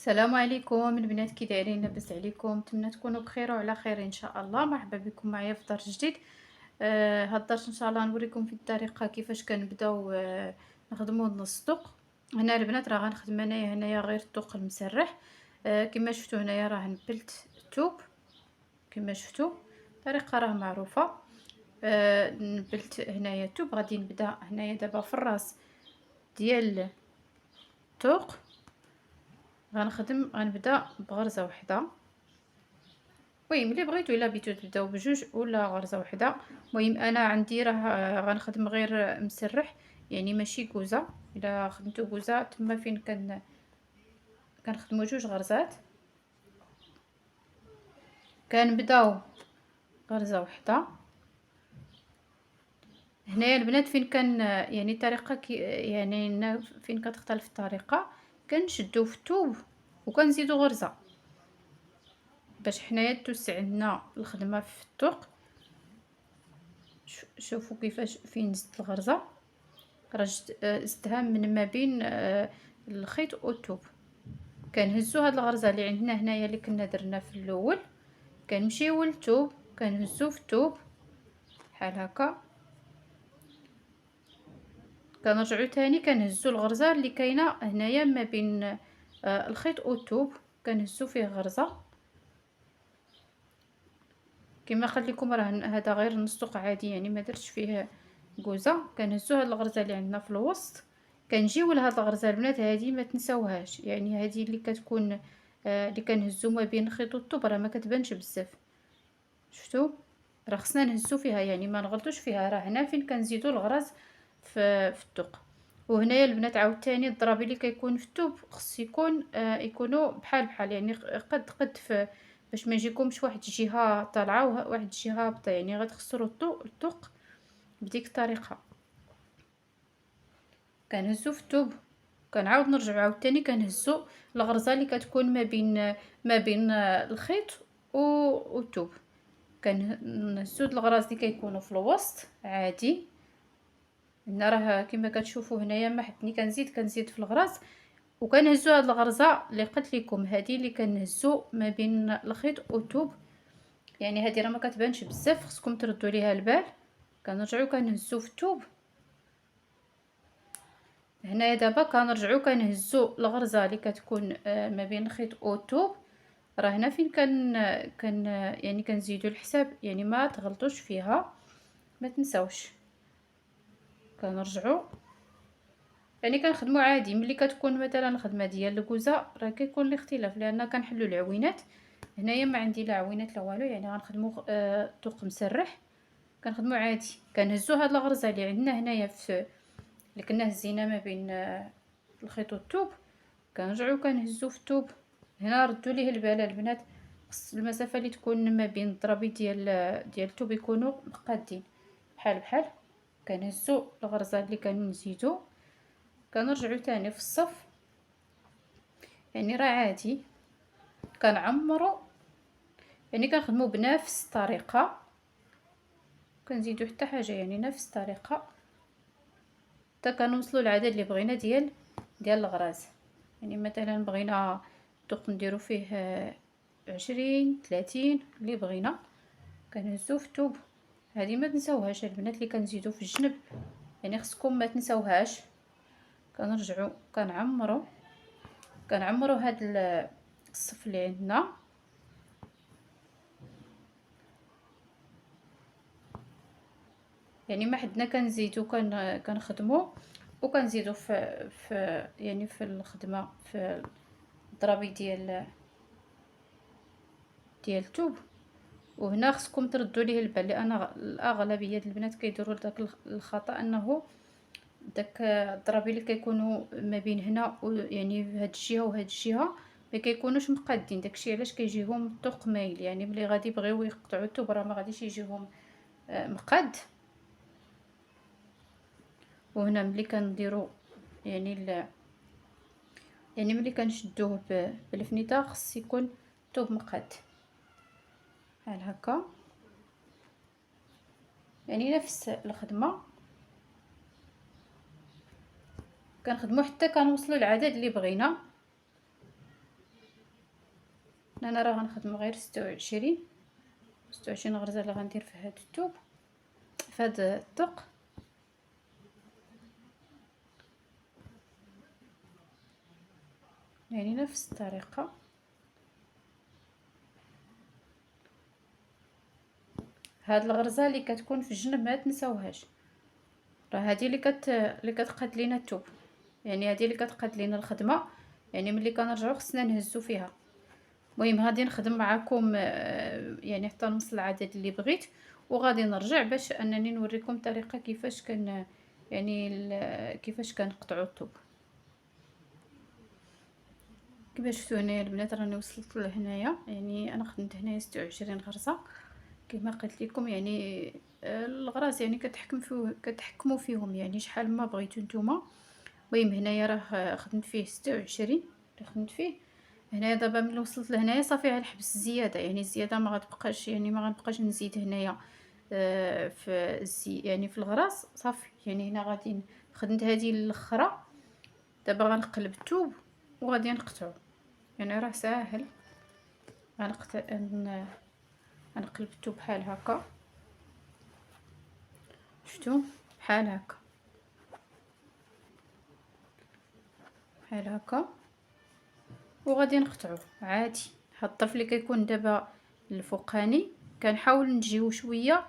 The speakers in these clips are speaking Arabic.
السلام عليكم البنات، كي دايرين؟ لاباس عليكم؟ نتمنى تكونوا بخير وعلى خير ان شاء الله. مرحبا بكم معايا في درس جديد. هاد الدرس ان شاء الله نوريكم في الطريقه كيفاش كنبداو نخدموا الصدق. هنا البنات راه غنخدم هنايا غير الطوق المسرح. كما شفتوا هنايا راه نبلت الثوب. كما شفتوا الطريقه راه معروفه. نبلت هنايا الثوب، غادي نبدا هنايا دابا في الراس ديال الثوق. غنبدا بغرزه واحده. المهم اللي بغيتو الا بغيتو تبداو بجوج ولا غرزه واحده. المهم انا عندي راه غنخدم غير مسرح، يعني ماشي كوزه. الا خدمتو كوزه تما فين كنخدموا جوج غرزات. كنبداو غرزه واحده. هنايا البنات فين يعني الطريقه يعني فين كتختلف الطريقه، كنشدو في الثوب وكنزيدو غرزه باش حنايا توسع عندنا الخدمه في الطوق. شوفوا كيفاش فين زدت الغرزه، راه زدتها من ما بين الخيط والثوب. كنهزو هاد الغرزه اللي عندنا هنايا اللي كنا درنا في الاول، كنمشيو للثوب كنهزو في الثوب بحال هكا، كنرجعو تاني كنهزو الغرزه اللي كاينه هنايا ما بين الخيط والثوب، كنهزو فيه غرزه. كما قلت لكم راه هذا غير نصدق عادي، يعني ما درتش فيه كوزه. كنهزو هاد الغرزه اللي عندنا في الوسط، كنجيو لهاد الغرزه البنات هذه ما تنساوهاش، يعني هذه اللي كتكون اللي كنهزو ما بين الخيط والطوب راه ما كتبانش بزاف. شفتوا راه خصنا نهزو فيها، يعني ما نغلطوش فيها. راه هنا فين كنزيدو الغرز في الثوق. وهنايا البنات عاوتاني الضرب اللي كيكون في الثوب خص يكون يكونوا بحال بحال، يعني قد في باش ما يجيكمش واحد الجهه طالعه وواحد الجهه هابطه، يعني غتخسروا الثوق بديك الطريقه. كنهزو في الثوب، كنعاود نرجعو عاوتاني كنهزو الغرزه اللي كتكون ما بين الخيط والثوب. كنهزو الغراز اللي كيكونوا في الوسط عادي. هنا راه كما كتشوفوا هنايا ما حدني كنزيد في الغراز، وكنهزو هاد الغرزه اللي قلت لكم، هذه اللي كنهزو ما بين الخيط والثوب. يعني هذه راه ما كتبانش بزاف، خصكم تردوا ليها البال. كنرجعو كنهزو في الثوب. هنايا دابا كنرجعو كنهزو الغرزه اللي كتكون ما بين الخيط والثوب. راه هنا فين كان يعني كنزيدو الحساب، يعني ما تغلطوش فيها، ما تنساوش. كنرجعو يعني كنخدموا عادي. ملي كتكون مثلا الخدمه ديال الكوزه راه كيكون الاختلاف، لان كنحلوا العوينات. هنايا ما عندي لا عوينات لا والو، يعني غنخدموا طوق مسرح. كنخدموا عادي، كنهزوا هاد الغرزه اللي عندنا هنايا اللي كنا هزينا ما بين الخيط والثوب. كنرجعوا كنهزوا في الثوب. هنا ردوا ليه البال البنات، خص المسافه اللي تكون ما بين الضربي ديال الثوب يكونوا مقادين بحال بحال. كنهزوا الغرزه اللي كنزيدوا، كنرجعوا تاني في الصف. يعني راه عادي كنعمروا، يعني كنخدموا بنفس الطريقه، كنزيدوا حتى حاجه، يعني نفس الطريقه حتى كنوصلوا للعدد اللي بغينا ديال الغراز. يعني مثلا بغينا الطوق نديرو فيه 20 30 اللي بغينا، كنهزو في الثوب. هذه ما تنساوهاش البنات اللي كنزيدو في الجنب، يعني خصكم ما تنساوهاش. كنرجعوا كنعمروا هذا الصف اللي عندنا. يعني ما حدنا كنزيدو كنخدموا وكنزيدو في يعني في الخدمه في الضربي ديال الثوب. وهنا خصكم تردوا ليه البال، لان الاغلبيه ديال البنات كيديروا داك الخطا، انه داك الضربي اللي كيكونوا ما بين هنا يعني هاد الجهه وهاد الجهه ما كيكونوش مقادين. داكشي علاش كيجيهم الطوق مايل، يعني ملي غادي يبغيو يقطعوا الثوب راه ما غاديش يجيهم مقاد. وهنا ملي كنديروا يعني يعني ملي كنشدوه بالفنيطه خص يكون الثوب مقاد بحال هكا. يعني نفس الخدمه كنخدموا حتى كنوصلوا للعدد اللي بغينا. انا راه غنخدم غير 26 غرزه اللي غندير في هذا الثوب، في هذا الطوق. يعني نفس الطريقه. هاد الغرزه اللي كتكون في الجنب ما تنساوهاش، راه هذه اللي كتقاد لينا الثوب، يعني هذه اللي كتقاد لينا الخدمه. يعني ملي كنرجعو خصنا نهزو فيها. المهم غادي نخدم معكم يعني حتى نوصل العدد اللي بغيت، وغادي نرجع باش انني نوريكم طريقه كيفاش يعني كيفاش كنقطعوا الطوب. كما شفتوا هنايا البنات راني وصلت لهنايا، يعني انا خدمت هنايا 26 غرزه كما قلت لكم. يعني الغراز يعني كتحكموا فيهم يعني شحال ما بغيتو نتوما. المهم هنايا راه خدمت فيه 26 اللي خدمت فيه هنايا. دابا ملي وصلت لهنايا صافي غنحبس الزياده، يعني الزياده ما غتبقاش، يعني ما غنبقاش نزيد هنايا في يعني في الغراس صافي. يعني هنا غادي خدمت هذه الاخرى. دابا غنقلب الثوب وغادي نقطعو، يعني راه ساهل. غنقلب الثوب بحال هكا، شفتوا بحال هكا بحال هكا، وغادي نقطعوه عادي. هاد الطرف اللي كيكون دابا الفوقاني كنحاول نجيو شويه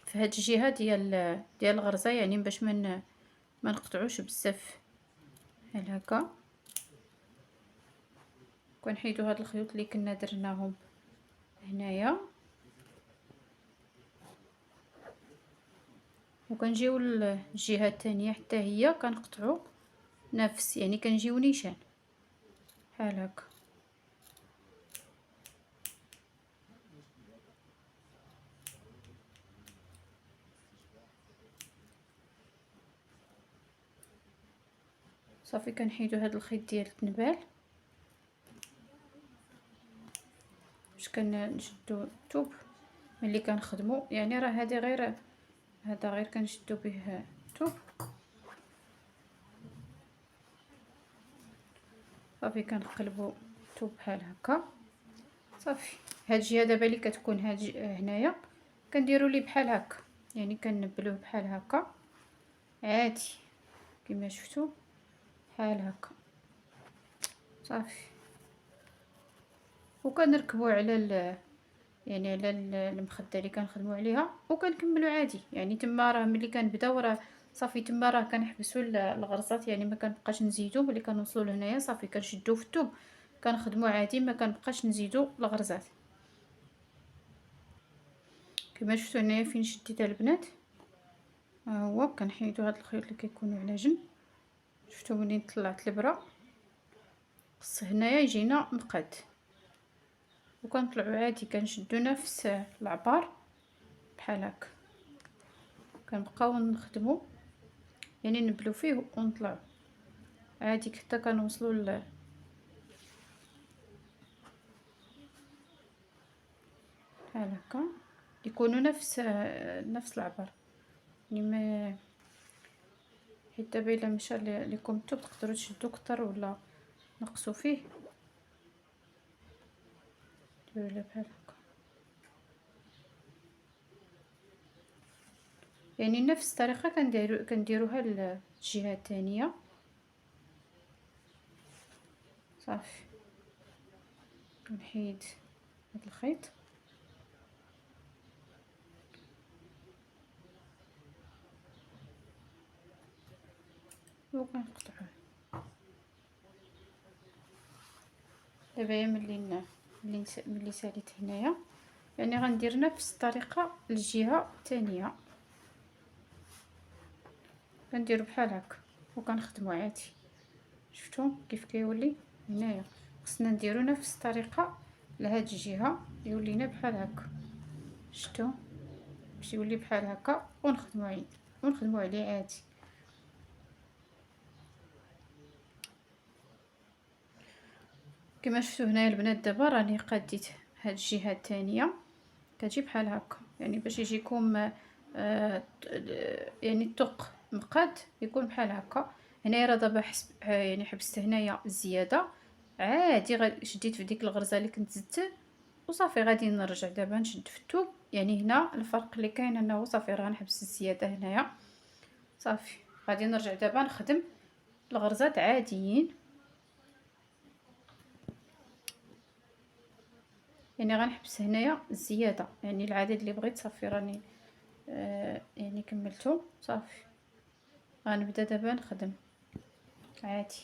في هاد الجهه ديال الغرزه، يعني باش ما نقطعوش بزاف. بحال هكا كنحيدو هاد الخيوط اللي كنا درناهم هنايا، وكنجيو للجهه الثانيه حتى هي كنقطعو نفس، يعني كنجيو نيشان بحال هكا. صافي كنحيدو هاد الخيط ديال التنبال باش كنشدو الثوب ملي كنخدمو. يعني راه هذا غير كنشدو به الثوب. صافي كنقلبو الثوب بحال هكا صافي. هاد الجهه دابا اللي كتكون هنايا كنديروا ليه بحال هكا، يعني كنبلوه بحال هكا عادي كما شفتوا بحال هكا صافي. وكنركبوا على يعني على المخده اللي كنخدموا عليها وكنكملوا عادي. يعني تما راه ملي كنبداو راه صافي، تما راه كنحبسوا الغرزات، يعني ما كنبقاش نزيدو. ملي كنوصلوا لهنايا صافي كنشدو في الثوب كنخدموا عادي، ما كنبقاش نزيدو الغرزات. كما شفتوا هنايا فين شديت البنات، ها هو كنحيدوا هاد الخيوط اللي كيكونوا على جنب. شفتوا منين طلعت البره خص هنايا يجينا مقاد، وكنطلعوا عادي كنشدوا نفس العبار بحال هكا. كنبقاو نخدموا يعني نبلو فيه ونطلعوا عادي حتى كنوصلوا بحال هكا، يكونوا نفس العبر. يعني ما حيت دابا الا مشى لكم الثوب تقدروا تشدوا كتر ولا نقصوا فيه. ديروا له بحال هكا، يعني نفس الطريقه كنديروها للجهه الثانيه صافي. كنحيد هذا الخيط وكنقطعوه. دابا ملي ساليت هنايا يعني غندير نفس الطريقه للجهه الثانيه، كنديروا بحال هكا وكنخدموا عادي. شفتوا كيف كيولي هنايا؟ خصنا نديروا نفس الطريقه لهاد الجهه يولينا بحال هكا. شفتوا باش يولي بحال هكا ونخدموا عليه عادي. كما شفتوا هنايا البنات دابا راني قاديت هاد الجهه الثانيه كتجي بحال هكا، يعني باش يجيكم يعني الطوق مقاد يكون بحال هكا. هنايا راه دابا يعني حبست هنايا الزياده عادي شديت في ديك الغرزه اللي كنت زدت وصافي. غادي نرجع دابا نشد في الثوب. يعني هنا الفرق اللي كاين انه صافي راه غنحبس الزياده هنايا صافي. غادي نرجع دابا نخدم الغرزات عاديين. يعني غنحبس هنايا الزياده، يعني العدد اللي بغيت صافي راني يعني كملته صافي. غنبدا دابا نخدم عادي.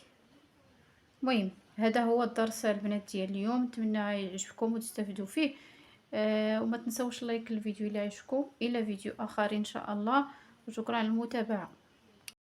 المهم هذا هو الدرس البنات ديال اليوم، نتمنى يعجبكم وتستافدوا فيه. وما تنسوش لايك الفيديو الى عجبكم. الى فيديو اخر ان شاء الله، وشكرا على المتابعه.